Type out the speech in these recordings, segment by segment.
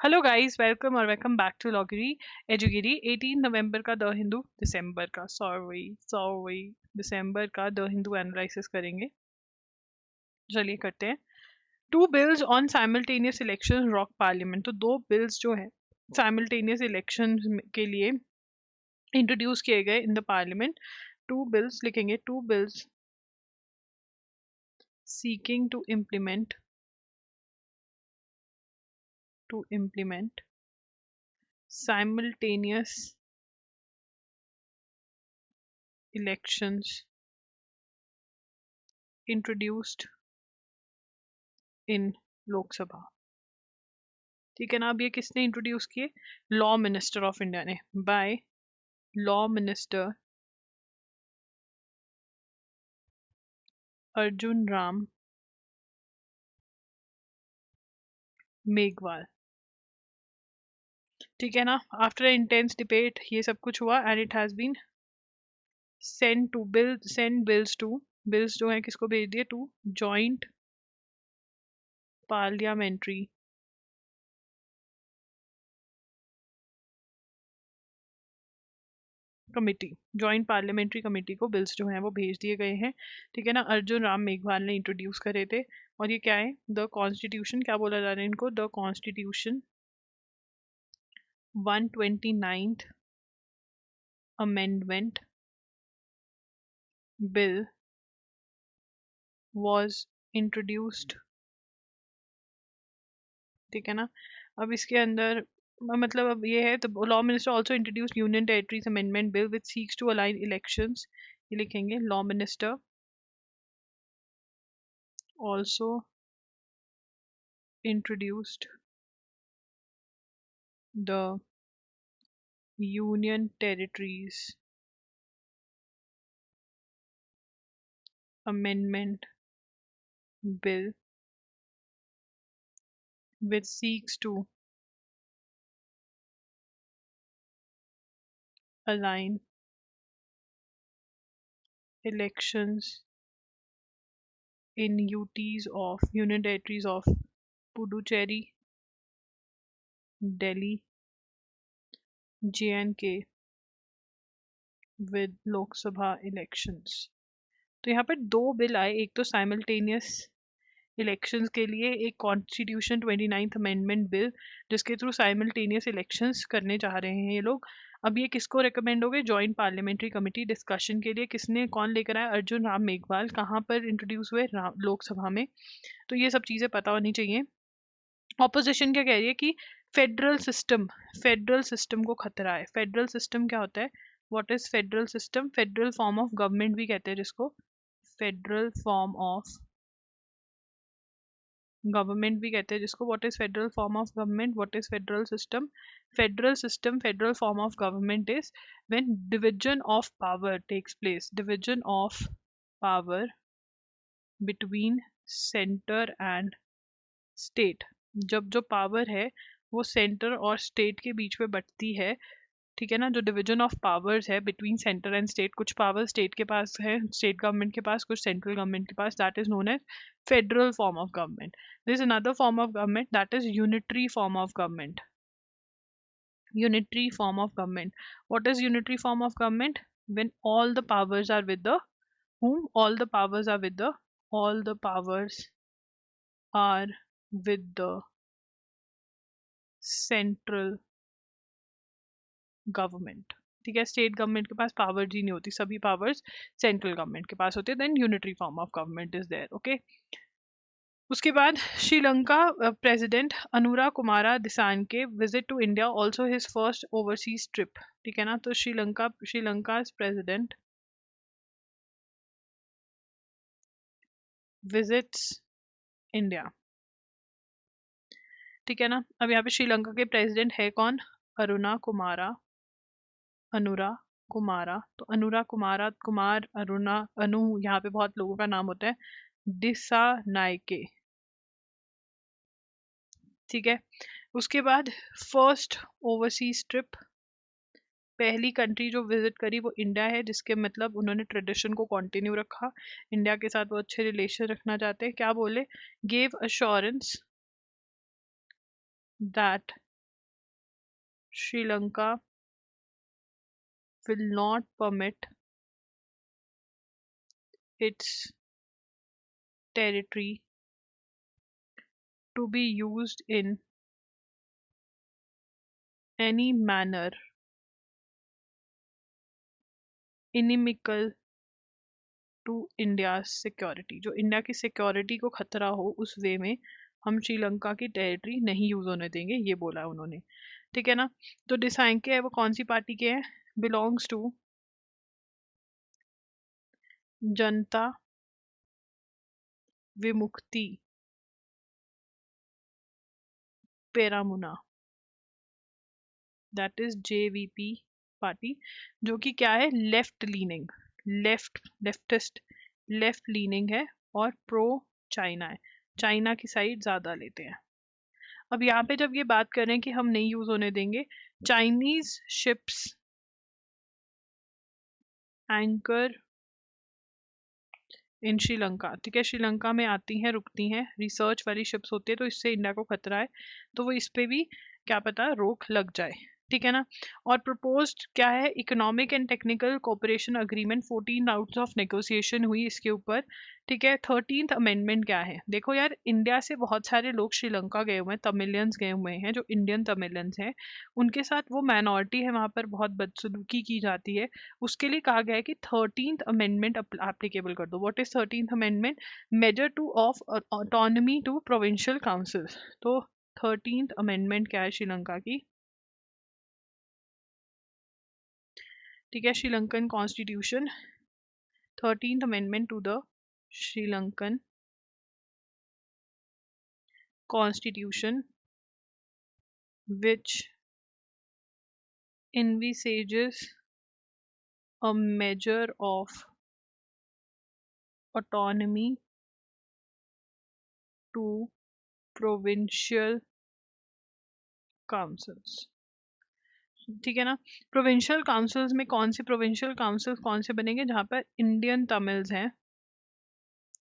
Hello guys, welcome और welcome back to लॉगिरी एजुगिरी। 18 नवंबर का the Hindu, दिसंबर का सॉरी दिसंबर का द हिंदू एनालिसिस करेंगे। चलिए करते हैं। Two bills on simultaneous election rock parliament. तो दो बिल्स जो है साइमल्टेनियस इलेक्शन के लिए इंट्रोड्यूस किए गए in the parliament. Two bills लिखेंगे, two bills seeking to implement simultaneous elections introduced in लोक सभा। ठीक है ना। अब ये किसने इंट्रोड्यूस किए? लॉ मिनिस्टर ऑफ इंडिया ने, by law minister Arjun Ram Meghwal. ठीक है ना। आफ्टर इंटेंस डिबेट ये सब कुछ हुआ and it has been send bills जो है किसको भेज दिए? To joint parliamentary committee. Joint parliamentary committee को बिल्स जो हैं वो भेज दिए गए हैं। ठीक है ना। अर्जुन राम मेघवाल ने इंट्रोड्यूस करे थे। और ये क्या है? द कॉन्स्टिट्यूशन, क्या बोला जा रहा है इनको? The constitution 129th amendment bill was introduced। ठीक है ना। अब इसके अंदर मतलब अब ये है, तो law minister also introduce union territories amendment bill which seeks to align elections. ये लिखेंगे, law minister also introduced the union territories amendment bill which seeks to align elections in UTs of Union Territories of Puducherry, Delhi, J&K with लोक सभा elections. तो यहाँ पर दो bill आए, एक तो साइमल्टेनियस इलेक्शंस के लिए, एक कॉन्स्टिट्यूशन 29th अमेंडमेंट बिल जिसके थ्रू साइमल्टेनियस इलेक्शंस करने चाह रहे हैं ये लोग। अब ये किसको रेकमेंड हो गए? जॉइंट पार्लियामेंट्री कमेटी डिस्कशन के लिए। किसने, कौन लेकर आया? अर्जुन राम मेघवाल। कहाँ पर इंट्रोड्यूस हुए? लोकसभा में। तो ये सब चीज़ें पता होनी चाहिए। ऑपोजिशन क्या कह रही है कि फेडरल सिस्टम को खतरा है। फेडरल सिस्टम क्या होता है? What is federal system? Federal form of government भी कहते हैं जिसको, फेडरल फॉर्म ऑफ गवर्नमेंट भी कहते हैं जिसको। What is federal form of government? What is federal system? Federal form of government is when division of power takes place, division of power between centre and state. जब जो power है वो centre और state के बीच में बंटती है। ठीक है ना। जो डिवीजन ऑफ पावर्स है बिटवीन सेंटर एंड स्टेट, कुछ पावर स्टेट के पास है, स्टेट गवर्नमेंट के पास, कुछ सेंट्रल गवर्नमेंट के पास, that is known as federal form of government. There is another form of government that is unitary form of government. Unitary form of government, what is unitary form of government? when all the powers are with the whom? All the powers are with the, all the powers are with the central government. ठीक है। State government के पास powers ही नहीं होती, सभी powers central government के पास होते हैं। Then unitary form of government is there. Okay. उसके बाद Sri Lanka president Anura Kumara Dissanayake visit to India, also his first overseas trip. ठीक है ना। तो श्रीलंका प्रेसिडेंट विजिट्स इंडिया। ठीक है ना। अब यहाँ पे श्रीलंका के प्रेसिडेंट है कौन? अनुरा कुमारा। तो अनुरा कुमारा, कुमार, अरुणा, अनु, यहाँ पे बहुत लोगों का नाम होता है। दिसा नायके। ठीक है। उसके बाद फर्स्ट ओवरसीज ट्रिप, पहली कंट्री जो विजिट करी वो इंडिया है, जिसके मतलब उन्होंने ट्रेडिशन को कंटिन्यू रखा। इंडिया के साथ वो अच्छे रिलेशन रखना चाहते हैं। क्या बोले? Gave assurance that Sri Lanka will not permit its territory to be used in any manner inimical to India security, जो इंडिया की सिक्योरिटी को खतरा हो उस वे में हम श्रीलंका की टेरिटरी नहीं यूज होने देंगे, ये बोला है उन्होंने। ठीक है ना। तो डिसांके है वो कौन सी पार्टी के हैं? Belongs to Janatha Vimukthi Peramuna, that is JVP party, जो कि क्या है? Left leaning, leftist left leaning है और प्रो चाइना है, चाइना की साइड ज्यादा लेते हैं। अब यहाँ पे जब ये बात करें कि हम नहीं यूज होने देंगे, चाइनीज शिप्स एंकर इन श्रीलंका, ठीक है, श्रीलंका में आती हैं रुकती हैं, रिसर्च वाली शिप्स होती है, तो इससे इंडिया को खतरा है, तो वो इस पे भी क्या पता रोक लग जाए। ठीक है ना। और प्रपोज्ड क्या है? Economic and technical cooperation agreement, 14 rounds of negotiation हुई इसके ऊपर। ठीक है। 13th अमेंडमेंट क्या है? देखो यार, इंडिया से बहुत सारे लोग श्रीलंका गए हुए हैं, तमिलियंस गए हुए हैं, जो इंडियन तमिलियंस हैं, उनके साथ वो माइनॉरिटी है, वहाँ पर बहुत बदसलूकी की जाती है। उसके लिए कहा गया है कि 13th अमेंडमेंट एप्लीकेबल कर दो। What is 13th amendment? Major to of autonomy to provincial council. तो 13th अमेंडमेंट क्या है श्रीलंका की? ठीक है, Sri Lankan constitution, 13th amendment to the Sri Lankan constitution which envisages a measure of autonomy to provincial councils। ठीक है ना। प्रोविंशियल काउंसिल्स में कौन से प्रोविंशियल काउंसिल्स कौन से बनेंगे? जहाँ पर इंडियन तमिल्स हैं।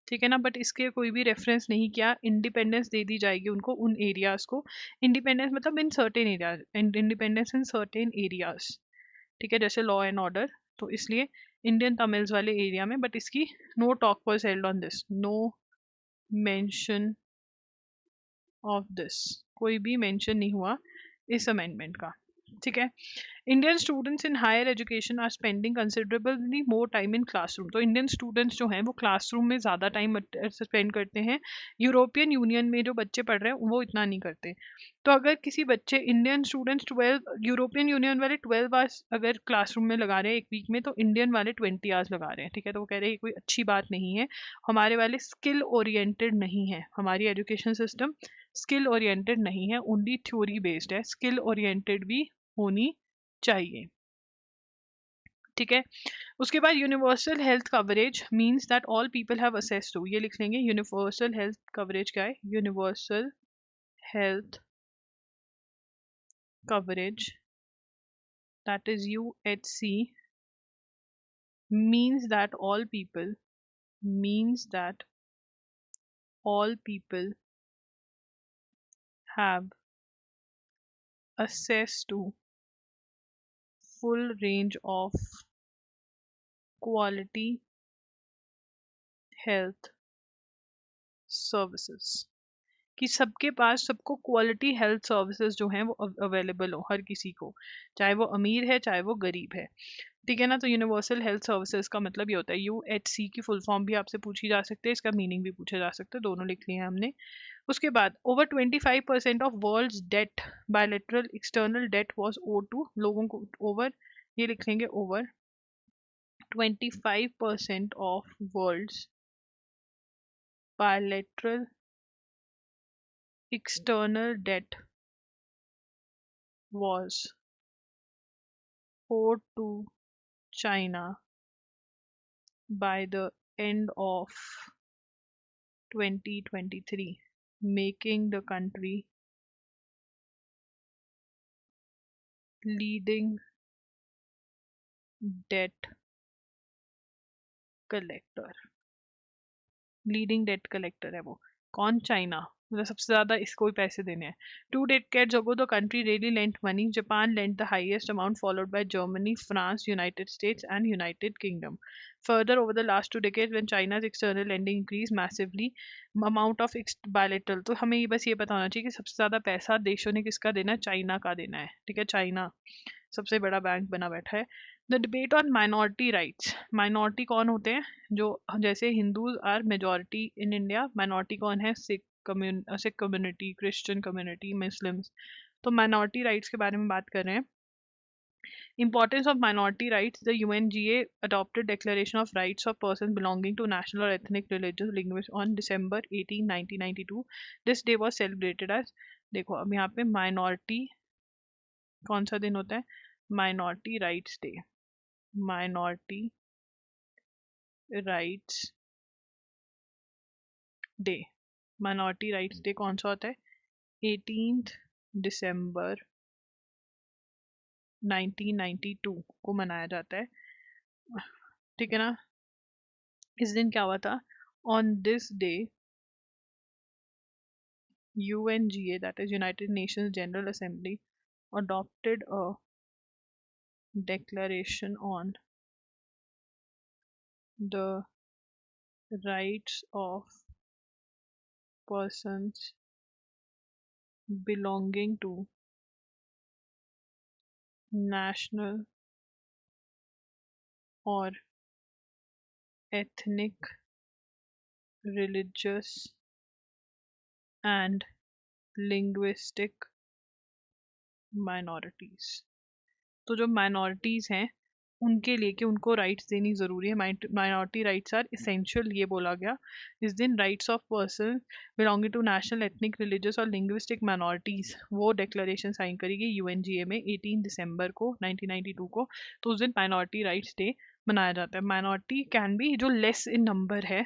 ठीक है ना। बट इसके कोई भी रेफरेंस नहीं किया, इंडिपेंडेंस दे दी जाएगी उनको उन एरियाज को। इंडिपेंडेंस मतलब in certain areas, independence in certain areas. ठीक है, जैसे लॉ एंड ऑर्डर, तो इसलिए इंडियन तमिल्स वाले एरिया में। बट इसकी no talk was held on this, no mention of this, कोई भी मेंशन नहीं हुआ इस अमेंडमेंट का। ठीक है। Indian students in higher education are spending considerably more time in classroom, तो इंडियन स्टूडेंट्स जो हैं वो क्लासरूम में ज़्यादा टाइम स्पेंड करते हैं। यूरोपियन यूनियन में जो बच्चे पढ़ रहे हैं वो इतना नहीं करते। तो अगर किसी बच्चे, इंडियन स्टूडेंट्स 12, यूरोपियन यूनियन वाले 12 आवर्स अगर क्लासरूम में लगा रहे हैं एक वीक में, तो इंडियन वाले 20 आवर्स लगा रहे हैं। ठीक है, तो वो कह रहे हैं कोई अच्छी बात नहीं है, हमारे वाले स्किल ओरिएंटेड नहीं है, हमारी एजुकेशन सिस्टम स्किल ओरिएंटेड नहीं है, ओनली थ्योरी बेस्ड है, स्किल ओरिएंटेड भी होनी चाहिए। ठीक है। उसके बाद universal health coverage means that all people have access to, ये लिख लेंगे। यूनिवर्सल हेल्थ कवरेज क्या है? Universal health coverage, that is UHC, means that all people, means that all people have access to full range of quality health services, कि सबके पास, सबको quality health services जो हैं वो अवेलेबल हो हर किसी को, चाहे वो अमीर है चाहे वो गरीब है। ठीक है ना। तो यूनिवर्सल हेल्थ सर्विसेज का मतलब ये होता है, UHC की फुल फॉर्म भी आपसे पूछी जा सकती है, इसका मीनिंग भी पूछा जा सकता है, दोनों लिख लिए हैं हमने। उसके बाद over 25% of world's debt, bilateral external debt was owed to, लोगों को ओवर, ये लिख लेंगे over 25% of world's bilateral external debt was owed to China by the end of 2023, making the country leading debt collector। Leading debt collector है वो कौन? China. मतलब सबसे ज़्यादा इसको ही पैसे देने हैं. 2 decades ago the country really lent money. Japan lent the highest amount, followed by Germany, France, United States and United Kingdom. Further, over the last 2 decades when China's external lending increased massively, amount of bilateral, तो हमें ये बस ये पता होना चाहिए कि सबसे ज़्यादा पैसा देशों ने किसका देना है, चाइना का देना है. ठीक है, चाइना सबसे बड़ा बैंक बना बैठा है. The debate on minority rights. Minority कौन होते हैं, जो जैसे Hindus are majority in India, minority कौन है, Sikh community, Christian community, Muslims. तो माइनॉरिटी राइट्स के बारे में बात कर रहे हैं. Importance of minority rights. The UNGA adopted Declaration of Rights of Persons Belonging to National or Ethnic, Religious, Linguist on December 18, 1992. This day was celebrated as, देखो अब यहाँ पे माइनॉरिटी कौन सा दिन होता है, minority rights day. Minority rights day. Minority rights day कौन सा होता है, 18 दिसंबर 1992 को मनाया जाता है. ठीक है ना. इस दिन क्या हुआ था, on this day UNGA, that is United Nations General Assembly, adopted a declaration on the rights of persons belonging to national or ethnic, religious and linguistic minorities. तो जो minorities हैं उनके लिए कि उनको राइट्स देनी ज़रूरी है. माइनॉरिटी राइट्स आर इसेंशियल, ये बोला गया इस दिन. Rights of person belonging to national, ethnic, religious और लिंग्विस्टिक माइनॉरिटीज़, वो डिक्लेरेशन साइन करेगी यूएनजीए में 18 दिसंबर को 1992 को. तो उस दिन माइनॉरिटी राइट्स डे मनाया जाता है. माइनॉरिटी कैन बी, जो लेस इन नंबर है,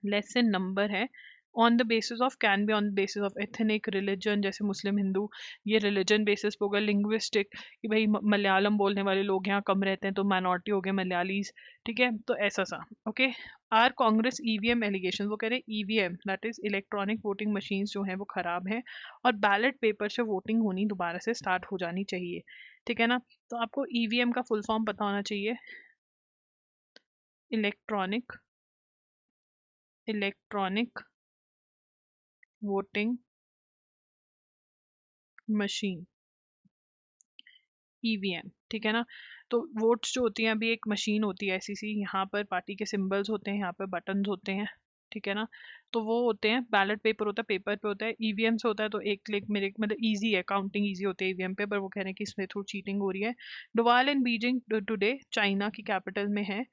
लेस इन नंबर है, on the basis of, can be on the basis of ethnic, religion, जैसे मुस्लिम, हिंदू, ये रिलीजन बेसिस पे होगा. लिंग्विस्टिक, कि भाई मलयालम बोलने वाले लोग यहाँ कम रहते हैं तो माइनॉरिटी हो गए मलयालीज. ठीक है, तो ऐसा सा. Okay. Are Congress EVM allegation, वो कह रहे हैं EVM that is electronic voting machine जो है वो खराब है और बैलेट पेपर से वोटिंग होनी दोबारा से स्टार्ट हो जानी चाहिए. ठीक है ना. तो आपको ईवीएम का फुल फॉर्म पता होना चाहिए, इलेक्ट्रॉनिक वोटिंग मशीन, ईवीएम. ठीक है ना. तो वोट्स जो होती हैं, अभी एक मशीन होती है ऐसी सी, यहाँ पर पार्टी के सिंबल्स होते हैं, यहाँ पर बटन्स होते हैं. ठीक है ना. तो वो होते हैं, बैलेट पेपर होता है, पेपर पे होता है. ईवीएम से होता है तो एक क्लिक मेरे मतलब इजी है, काउंटिंग इजी होती है ईवीएम पे, पर वो कह रहे हैं कि इसमें थोड़ी चीटिंग हो रही है. डोवाल इन बीजिंग टुडे, चाइना की कैपिटल में है.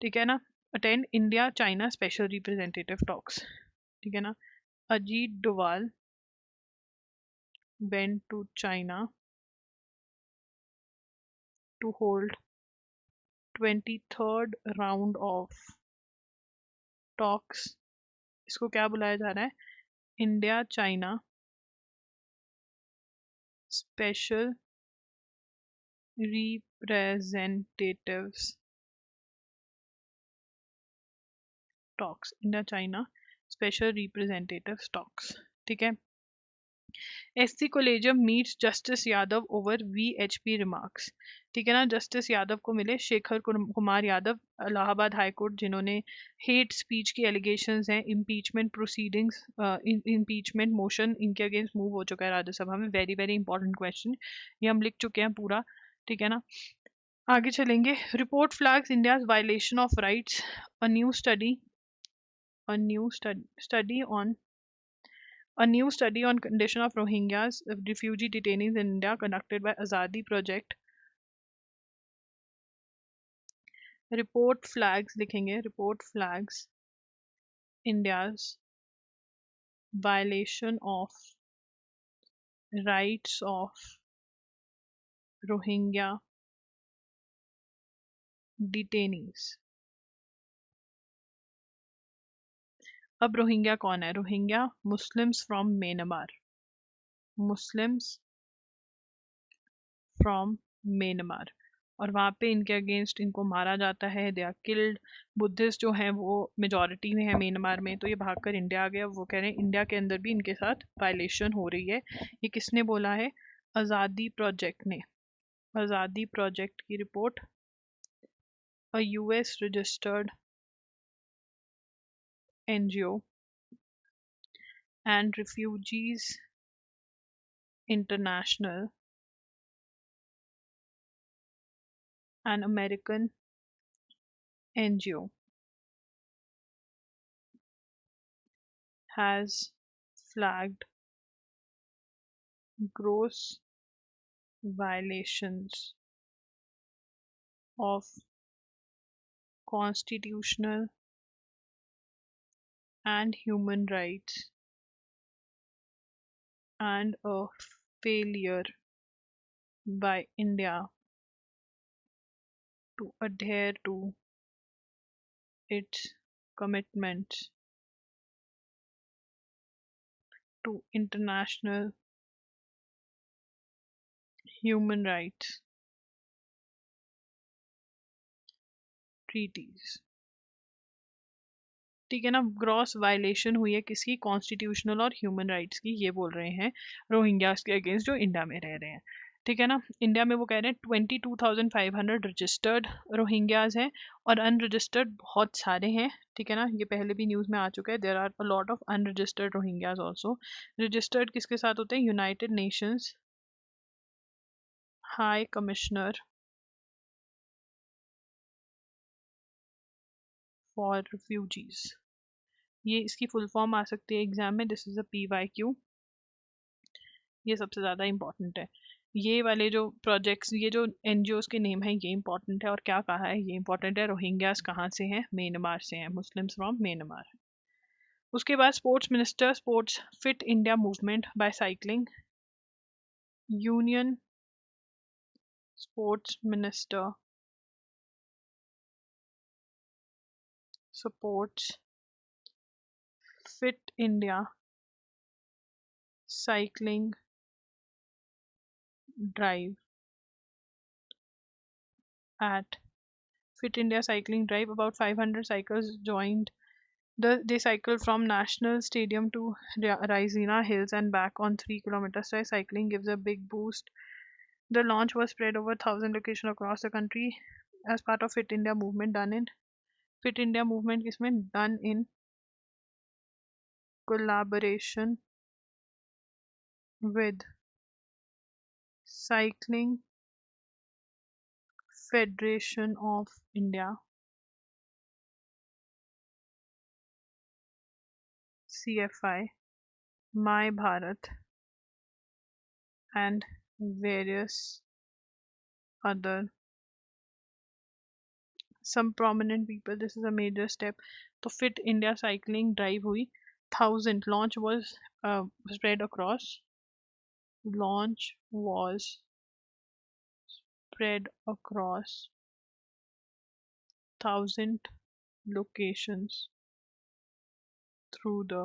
ठीक है ना. Attend India China special representative talks. ठीक है ना. Ajit Doval went to China to hold 23rd round of talks. इसको क्या बुलाया जा रहा है, India China special representatives talks. India China special representatives talks. ठीक है. SC collegium meets justice Yadav over VHP remarks. ठीक है ना. जस्टिस यादव को मिले शेखर कुमार यादव, इलाहाबाद हाई कोर्ट, जिन्होंने हेट स्पीच की एलिगेशंस हैं, इम्पीचमेंट प्रोसीडिंग्स, इम्पीचमेंट मोशन इनके अगेंस्ट मूव हो चुका है राज्यसभा में. वेरी वेरी इंपॉर्टेंट क्वेश्चन, ये हम लिख चुके हैं पूरा. ठीक है ना. आगे चलेंगे. Report flags India violation of rights. A new study on a new study on condition of Rohingyas, refugee detainees in India, conducted by Azadi Project. Report flags लिखेंगे, report flags India's violation of rights of Rohingya detainees. अब Rohingya कौन है, Rohingya Muslims from Myanmar, Muslims from Myanmar. और वहाँ पे इनके against इनको मारा जाता है, दे आर किल्ड। बुद्धिस्ट जो हैं वो मेजॉरिटी में है म्यांमार में, तो ये भागकर इंडिया आ गया। वो कह रहे हैं इंडिया के अंदर भी इनके साथ वायलेशन हो रही है। ये किसने बोला है? आज़ादी प्रोजेक्ट ने। आज़ादी प्रोजेक्ट की report, a US registered NGO and Refugees International, an American NGO, has flagged gross violations of constitutional and human rights and a failure by India to adhere to its commitments to international human rights treaties। ठीक है ना, gross violation हुई है किसकी? Constitutional और human rights की, ये बोल रहे हैं रोहिंग्यास के अगेंस्ट जो इंडिया में रह रहे हैं। ठीक है ना, इंडिया में वो कह रहे हैं 22,500 रजिस्टर्ड रोहिंग्याज हैं और अनरजिस्टर्ड बहुत सारे हैं। ठीक है ना, ये पहले भी न्यूज़ में आ चुका है, there are a lot of unregistered Rohingyas also. Registered किसके साथ होते हैं? United Nations High Commissioner for refugees, ये इसकी फुल फॉर्म आ सकती है एग्जाम में, दिस इज अ PYQ, ये सबसे ज़्यादा इंपॉर्टेंट है। ये वाले जो प्रोजेक्ट्स, ये जो NGOs के नेम हैं, ये इंपॉर्टेंट है। और क्या कहा है? ये इंपॉर्टेंट है। रोहिंग्यास कहाँ से हैं? म्यांमार से हैं, मुस्लिम्स फ्रॉम म्यांमार। उसके बाद sports minister sports fit India movement by cycling, union sports minister supports fit India cycling drive at Fit India cycling drive. About 500 cyclists joined. They cycled from National Stadium to Raisina Hills and back on 3 kilometers. So cycling gives a big boost. The launch was spread over 1,000 locations across the country as part of Fit India movement, done in Fit India movement is done in collaboration with Cycling Federation of India, CFI, My Bharat, and various other some prominent people. This is a major step. तो fit India cycling drive हुई, 1,000 launch was spread across, launch was spread across 1,000 locations through the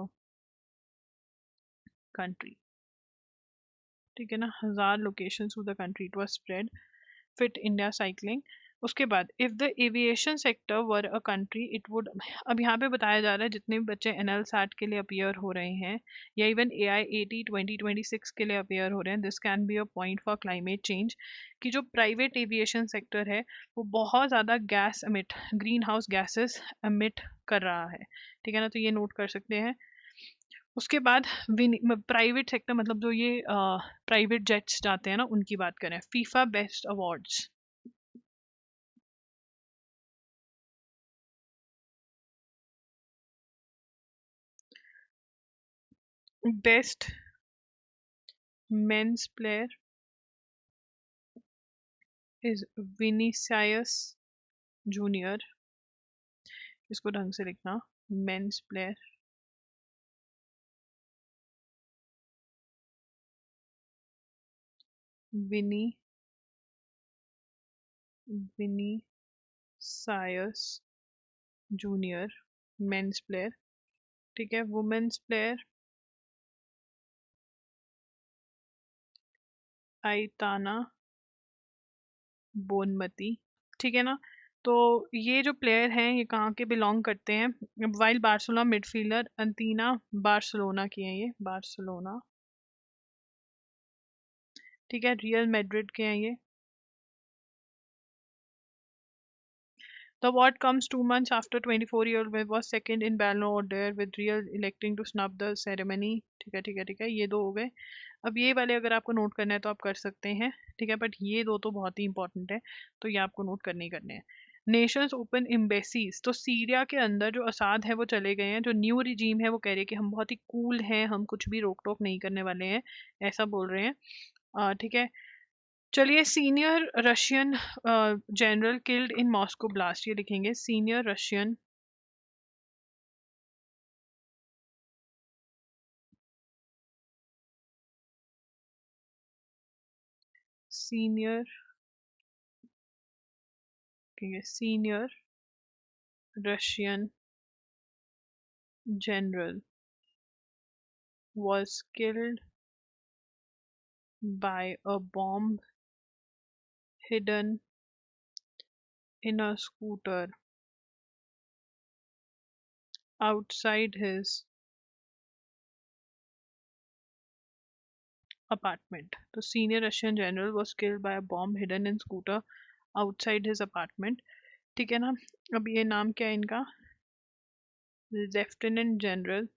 country। ठीक है ना, 1,000 location through the country it was spread, fit India cycling. उसके बाद if the aviation sector were a country it would, अब यहाँ पे बताया जा रहा है जितने भी बच्चे NL-SAT के लिए अपियर हो रहे हैं या इवन AIAT 2026 के लिए अपियर हो रहे हैं, this can be a point for climate change, कि जो प्राइवेट एविएशन सेक्टर है वो बहुत ज़्यादा gas emit, green house gases emit कर रहा है। ठीक है ना, तो ये नोट कर सकते हैं। उसके बाद प्राइवेट सेक्टर मतलब जो ये प्राइवेट जेट्स जाते हैं ना, उनकी बात करें। FIFA best awards, best men's player is Vinicius junior, इसको ढंग से लिखना, मेंस प्लेयर विनी विनीसियस जूनियर, मेंस प्लेयर। ठीक है, वुमेन्स प्लेयर आइताना बोनमती, ठीक है ना। तो ये जो प्लेयर हैं ये कहाँ के बिलोंग करते हैं? वाइल बार्सिलोना मिडफील्डर अंतीना बार्सिलोना की हैं, ये बार्सिलोना, ठीक है। रियल मैड्रिड के हैं ये। The award comes 2 months after 24-year-old was second in Ballon d'Or with Real electing to snub the ceremony। ठीक है, ठीक है, ठीक है, ये दो हो गए। अब ये वाले अगर आपको नोट करना है तो आप कर सकते हैं, ठीक है, बट ये दो तो बहुत ही इंपॉर्टेंट है, तो ये आपको नोट करने ही करने हैं। नेशंस ओपन एम्बेसीज, तो सीरिया के अंदर जो असाद है वो चले गए हैं। जो न्यू रिजीम है वो कह रही है कि हम बहुत ही कूल हैं, हम कुछ भी रोक टोक नहीं करने वाले हैं, ऐसा बोल रहे हैं, ठीक है। चलिए, senior Russian general killed in Moscow blast, ये लिखेंगे senior Russian senior senior Russian general was killed by a bomb hidden in a scooter outside his apartment। तो senior Russian general was killed by a bomb hidden in scooter outside his apartment, ठीक है ना। अब ये नाम क्या है इनका? लेफ्टिनेंट जनरल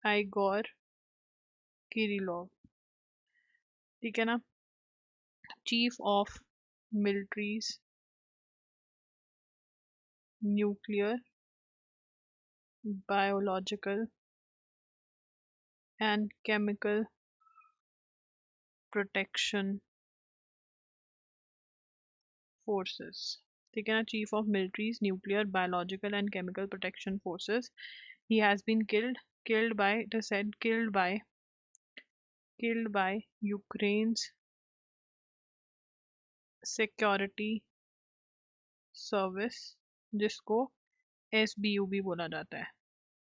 आइगोर किरिलोव, ठीक है ना। Chief of militaries nuclear biological and chemical protection forces, ठीक है ना। Chief of militaries nuclear biological and chemical protection forces, he has been killed by, it is said, killed by Ukraine's security service, जिसको SBU भी बोला जाता है,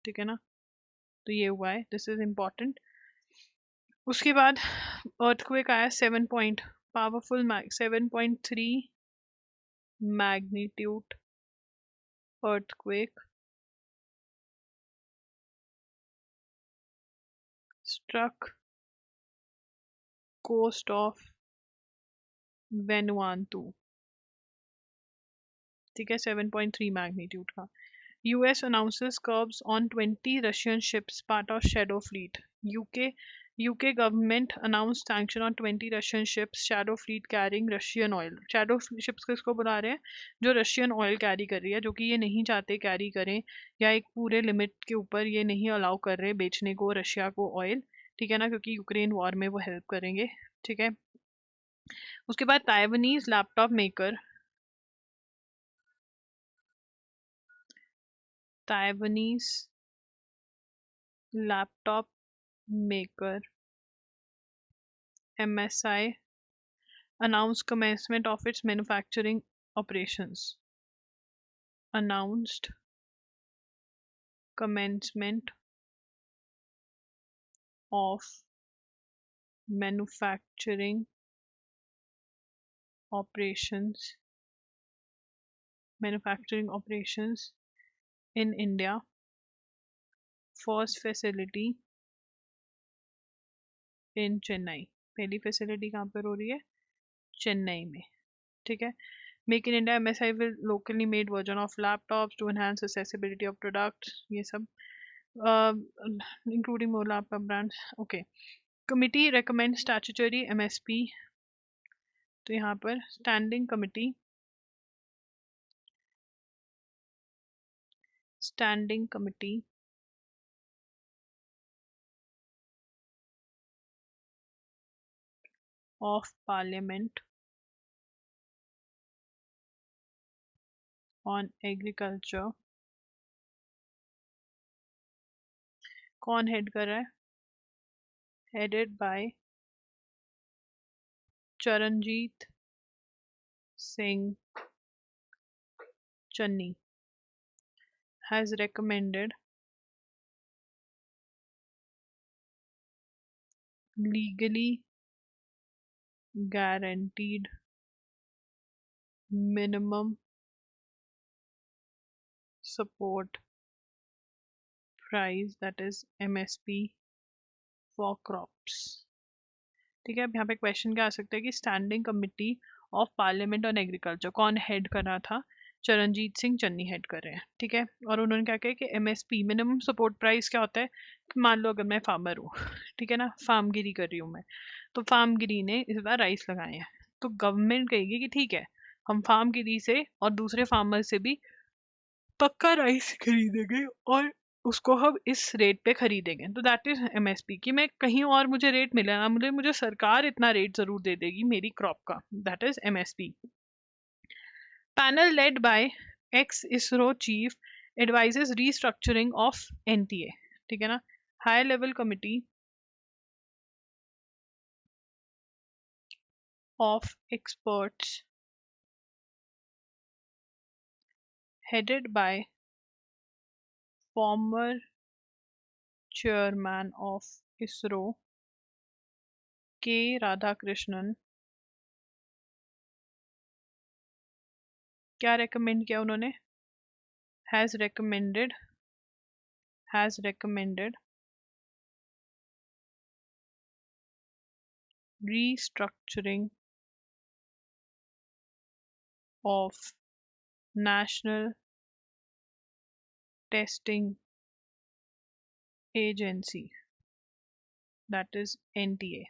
ठीक है ना। तो ये हुआ है, दिस इज इम्पोर्टेंट। उसके बाद अर्थक्वेक आया 7 point powerful 7.3 magnitude earthquake struck coast of Vanuatu, ठीक है, 7.3 मैग्नीट्यूड का। US announces curbs on 20 Russian ships part of shadow fleet। UK government announce sanction on 20 Russian ships shadow fleet carrying Russian oil. Shadow ships किसको बुला रहे हैं? जो Russian oil carry कर रही है, जो कि ये नहीं चाहते कैरी करें, या एक पूरे लिमिट के ऊपर ये नहीं अलाउ कर रहे बेचने को रशिया को ऑयल, ठीक है ना, क्योंकि यूक्रेन वॉर में वो हेल्प करेंगे, ठीक है। उसके बाद Taiwanese laptop maker Taiwanese laptop maker MSI announced commencement of its manufacturing operations, announced commencement of manufacturing operations in India, first facility in Chennai। पहली फैसिलिटी कहाँ पर हो रही है? चेन्नई में, ठीक है। Make in India MSI will locally made version of laptops to enhance accessibility of products, ये सब including more laptop brands, okay। Committee recommends statutory MSP, तो यहाँ पर standing committee of Parliament on Agriculture, कौन हेड कर रहा है? Headed by Charanjit Singh Channi, has recommended legally guaranteed minimum support price, that is MSP for crops. ठीक है, अब यहाँ पे क्वेश्चन क्या आ सकता है कि standing committee of parliament on agriculture कौन हेड कर रहा था? चरणजीत सिंह चन्नी हेड कर रहे हैं। ठीक है, और उन्होंने क्या कहा कि एमएसपी मिनिमम सपोर्ट प्राइस क्या होता है कि मान लो अगर मैं फार्मर हूँ, ठीक है ना, फार्मगिरी कर रही हूँ मैं, तो फार्मगिरी ने इस बार राइस लगाए हैं, तो गवर्नमेंट कहेगी कि ठीक है, हम फार्मगिरी से और दूसरे फार्मर से भी पक्का राइस खरीदेंगे और उसको हम इस रेट पे खरीदेंगे, तो दैट इज एमएसपी। कि मैं कहीं और मुझे रेट मिले ना मुझे मुझे सरकार इतना रेट जरूर दे देगी मेरी क्रॉप का, that is MSP. Panel led by x ISRO chief advises restructuring of NTA. ठीक है ना, high level committee of experts headed by former chairman of ISRO के राधाकृष्णन, क्या रेकमेंड किया उन्होंने? Has recommended restructuring of national testing agency, that is NTA।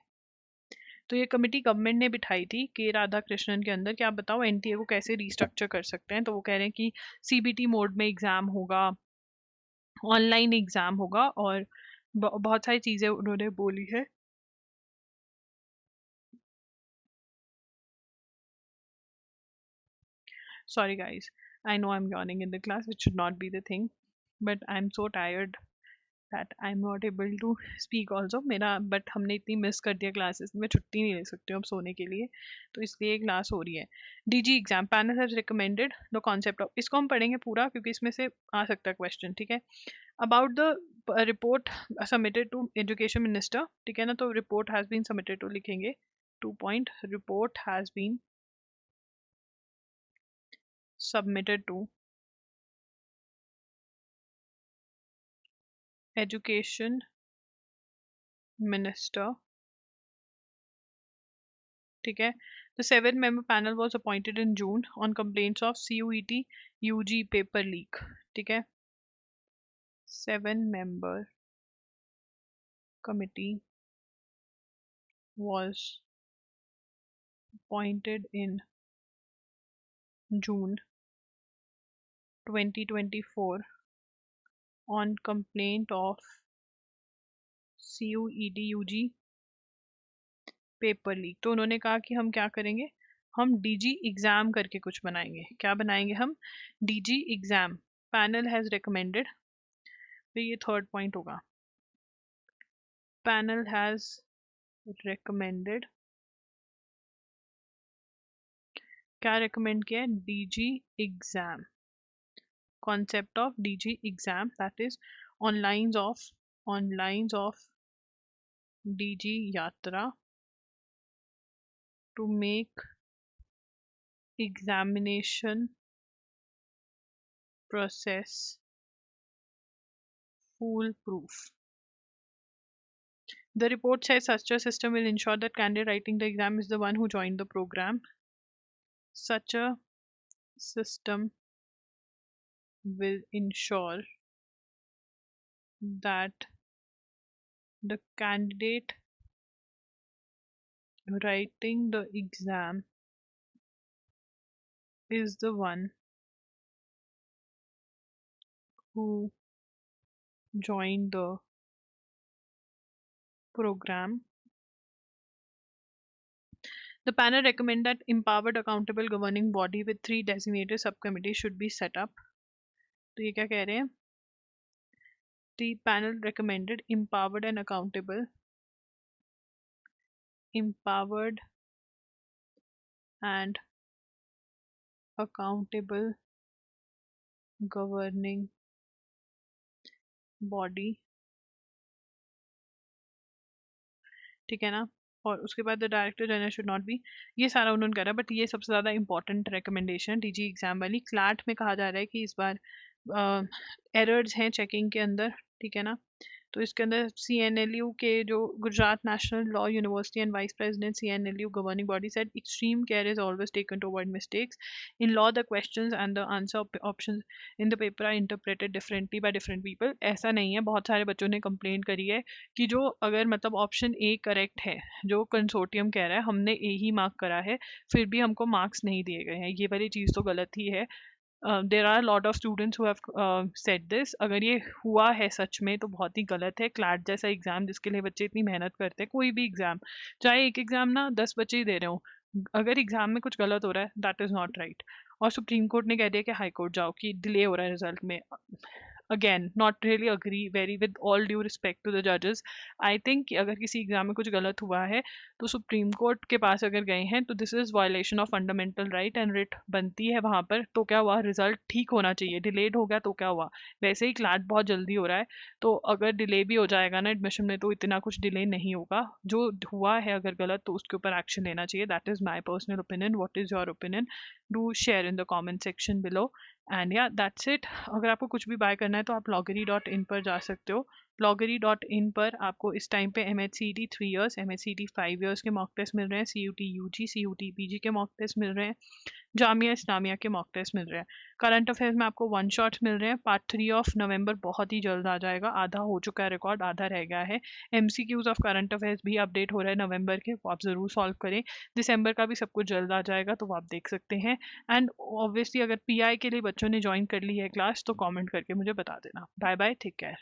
तो ये committee government ने बिठाई थी के राधाकृष्णन के अंदर कि आप बताओ एनटीए को कैसे रिस्ट्रक्चर कर सकते हैं। तो वो कह रहे हैं कि सीबीटी मोड में एग्जाम होगा, ऑनलाइन एग्जाम होगा, और बहुत सारी चीजें उन्होंने बोली है। Sorry guys, I know I'm yawning in the class, which should not be the thing, but I'm so tired that I'm not able to speak also मेरा, but हमने इतनी मिस कर दिया क्लासेस, मैं छुट्टी नहीं ले सकती हूँ अब सोने के लिए, तो इसलिए क्लास हो रही है। DG exam panel has recommended the concept of, इसको हम पढ़ेंगे पूरा क्योंकि इसमें से आ सकता है क्वेश्चन। ठीक है, about the report submitted to education minister. ठीक है ना, तो report has been submitted to लिखेंगे 2 point, report has been submitted to education minister। ठीक है, the 7-member panel was appointed in June on complaints of CUET UG paper leak। ठीक है, 7-member committee was appointed in June 2024 on complaint of CUET UG paper leak. तो उन्होंने कहा कि हम क्या करेंगे, हम डीजी एग्जाम करके कुछ बनाएंगे। क्या बनाएंगे हम? DG exam. Panel has recommended, तो ये 3rd पॉइंट होगा, पैनल हैज रिकमेंडेड, क्या रिकमेंड किया है? DG exam, concept of DG exam, that is on lines of DG Yatra to make examination process foolproof। The report says such a system will ensure that candidate writing the exam is the one who joined the program. Such a system will ensure that the candidate writing the exam is the one who joined the program. The panel recommend that empowered accountable governing body with 3 designated subcommittees should be set up। तो ये क्या कह रहे हैं? The panel recommended empowered and accountable governing body। ठीक है ना, और उसके बाद the director general should not be, ये सारा उन्होंने करा, बट ये सबसे ज़्यादा इंपॉर्टेंट रिकमेंडेशन टीजी एग्जाम वाली। क्लैट में कहा जा रहा है कि इस बार एरर्स हैं चेकिंग के अंदर, ठीक है ना। तो इसके अंदर CNLU के जो Gujarat national law university and vice president CNLU governing body said extreme care is always taken to avoid mistakes in law, the questions and the answer options in the paper are interpreted differently by different people. ऐसा नहीं है, बहुत सारे बच्चों ने complain करी है कि जो अगर मतलब ऑप्शन ए करेक्ट है, जो कंसोर्टियम कह रहा है हमने ए ही मार्क करा है, फिर भी हमको मार्क्स नहीं दिए गए हैं, ये वाली चीज़ तो गलत ही है। There are lot of students who have said this. अगर ये हुआ है सच में तो बहुत ही गलत है। क्लैट जैसा एग्जाम जिसके लिए बच्चे इतनी मेहनत करते हैं, कोई भी एग्जाम, चाहे एक एग्जाम ना 10 बच्चे ही दे रहे हो, अगर एग्जाम में कुछ गलत हो रहा है दैट इज नॉट राइट। और सुप्रीम कोर्ट ने कह दिया कि हाई कोर्ट जाओ कि डिले हो रहा है रिजल्ट में। Again not really agree very with all due respect to the जजेस। आई थिंक कि अगर किसी एग्जाम में कुछ गलत हुआ है तो सुप्रीम कोर्ट के पास अगर गए हैं तो this is violation of fundamental right and writ बनती है वहाँ पर। तो क्या हुआ, रिजल्ट ठीक होना चाहिए, डिलेड हो गया तो क्या हुआ। वैसे ही क्लैट बहुत जल्दी हो रहा है, तो अगर डिले भी हो जाएगा ना एडमिशन में तो इतना कुछ डिले नहीं होगा। जो हुआ है अगर गलत तो उसके ऊपर एक्शन लेना चाहिए। That is my personal opinion. What is your opinion? Do share in the comment section below. And या दैट्स इट। अगर आपको कुछ भी बाय करना है तो आप loggery.in पर जा सकते हो। loggery.in पर आपको इस टाइम पे MHCET 3 years, MHCET 5 years के मॉक टेस्ट मिल रहे हैं, CUT UG, CUT PG के मॉक टेस्ट मिल रहे हैं, जामिया इस्लामिया के मॉक टेस्ट मिल रहे हैं। करंट अफेयर्स में आपको 1 शॉट मिल रहे हैं। पार्ट 3 ऑफ नवंबर बहुत ही जल्द आ जाएगा, आधा हो चुका है रिकॉर्ड, आधा रह गया है। MCQs ऑफ करंट अफेयर्स भी अपडेट हो रहा है नवंबर के, वो आप ज़रूर सॉल्व करें। दिसंबर का भी सब कुछ जल्द आ जाएगा तो वो आप देख सकते हैं। एंड ऑब्वियसली अगर PI के लिए बच्चों ने ज्वाइन कर ली है क्लास तो कमेंट करके मुझे बता देना। Bye bye, take care.